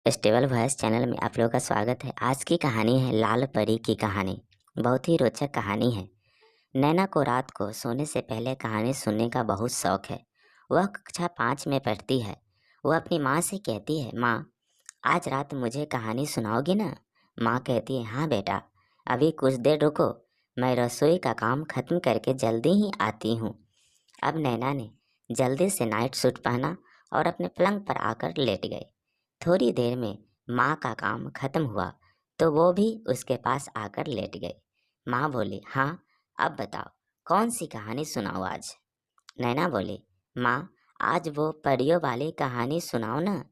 Festival voice channel में आप लोगों का स्वागत है। आज की कहानी है लाल परी की कहानी। बहुत ही रोचक कहानी है। नैना को रात को सोने से पहले कहानी सुनने का बहुत शौक है। वह कक्षा 5 में पढ़ती है। वह अपनी माँ से कहती है, माँ आज रात मुझे कहानी सुनाओगी ना? माँ कहती है, हाँ बेटा, अभी कुछ देर रुको, मैं रसोई का काम खत्म करके जल्दी ही आती हूँ। अब नैना ने जल्दी से नाइट सूट पहना और अपने पलंग पर आकर लेट गई। थोड़ी देर में माँ का काम खत्म हुआ तो वो भी उसके पास आकर लेट गई। माँ बोली, हाँ अब बताओ, कौन सी कहानी सुनाओ आज? नैना बोली, माँ आज वो परियों वाली कहानी सुनाओ ना।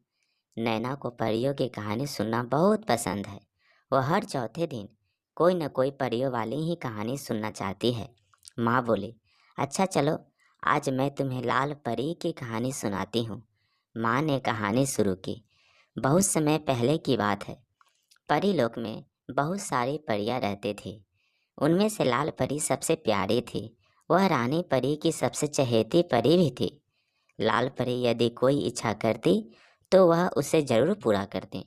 नैना को परियों की कहानी सुनना बहुत पसंद है। वह हर चौथे दिन कोई न कोई परियों वाली ही कहानी सुनना चाहती है। माँ बोली, अच्छा चलो, आज मैं तुम्हें लाल परी की कहानी सुनाती हूँ। माँ ने कहानी शुरू की। बहुत समय पहले की बात है। परी लोक में बहुत सारी परियां रहती थी। उनमें से लाल परी सबसे प्यारी थी। वह रानी परी की सबसे चहेती परी भी थी। लाल परी यदि कोई इच्छा करती तो वह उसे जरूर पूरा करती।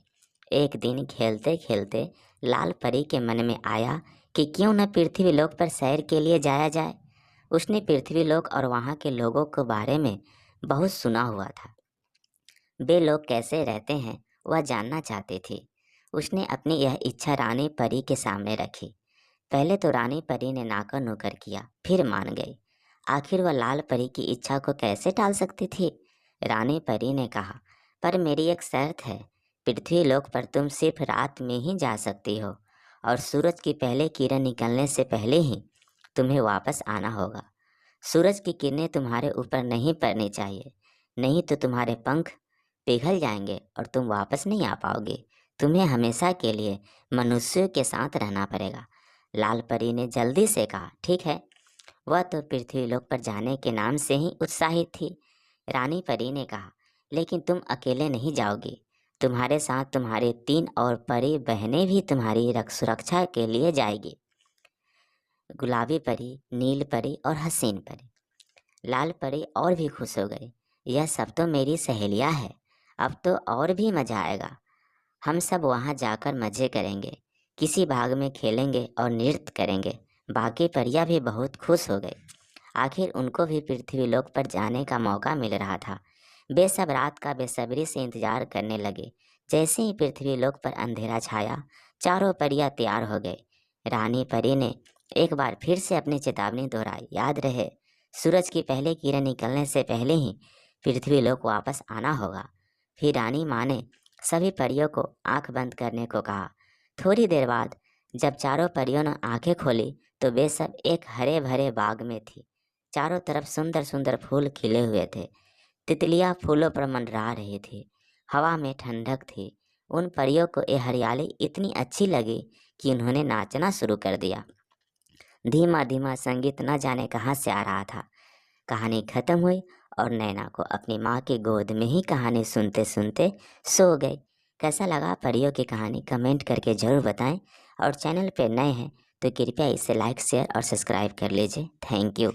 एक दिन खेलते खेलते लाल परी के मन में आया कि क्यों न पृथ्वी लोक पर सैर के लिए जाया जाए। उसने पृथ्वी लोक और वहाँ के लोगों के बारे में बहुत सुना हुआ था। वे लोग कैसे रहते हैं वह जानना चाहती थी। उसने अपनी यह इच्छा रानी परी के सामने रखी। पहले तो रानी परी ने नाकर नुकर किया, फिर मान गई। आखिर वह लाल परी की इच्छा को कैसे टाल सकती थी? रानी परी ने कहा, पर मेरी एक शर्त है। पृथ्वी लोक पर तुम सिर्फ रात में ही जा सकती हो और सूरज की पहले किरण निकलने से पहले ही तुम्हें वापस आना होगा। सूरज की किरणें तुम्हारे ऊपर नहीं पड़नी चाहिए, नहीं तो तुम्हारे पंख पिघल जाएंगे और तुम वापस नहीं आ पाओगे। तुम्हें हमेशा के लिए मनुष्यों के साथ रहना पड़ेगा। लाल परी ने जल्दी से कहा, ठीक है। वह तो पृथ्वी लोक पर जाने के नाम से ही उत्साहित थी। रानी परी ने कहा, लेकिन तुम अकेले नहीं जाओगी। तुम्हारे साथ तुम्हारी 3 और परी बहनें भी तुम्हारी सुरक्षा के लिए जाएगी। गुलाबी परी, नील परी और हसीन परी। लाल परी और भी खुश हो गई। यह सब तो मेरी सहेलियां हैं, अब तो और भी मजा आएगा। हम सब वहाँ जाकर मजे करेंगे, किसी बाग में खेलेंगे और नृत्य करेंगे। बाकी परियां भी बहुत खुश हो गई। आखिर उनको भी पृथ्वी लोक पर जाने का मौका मिल रहा था। वे सब रात का बेसब्री से इंतजार करने लगे। जैसे ही पृथ्वी लोक पर अंधेरा छाया, चारों परियां तैयार हो गई। रानी परी ने एक बार फिर से अपनी चेतावनी दोहराई, याद रहे, सूरज की पहली किरण निकलने से पहले ही पृथ्वी लोक वापस आना होगा। फिर रानी माँ ने सभी परियों को आंख बंद करने को कहा। थोड़ी देर बाद जब चारों परियों ने आंखें खोली तो वे सब एक हरे भरे बाग में थी। चारों तरफ सुंदर सुंदर फूल खिले हुए थे। तितलियां फूलों पर मंडरा रही थी। हवा में ठंडक थी। उन परियों को ये हरियाली इतनी अच्छी लगी कि उन्होंने नाचना शुरू कर दिया। धीमा धीमा संगीत न जाने कहाँ से आ रहा था। कहानी खत्म हुई और नैना को अपनी माँ की गोद में ही कहानी सुनते सुनते सो गई। कैसा लगा परियों की कहानी कमेंट करके ज़रूर बताएं और चैनल पे नए हैं तो कृपया इसे लाइक शेयर और सब्सक्राइब कर लीजिए। Thank you.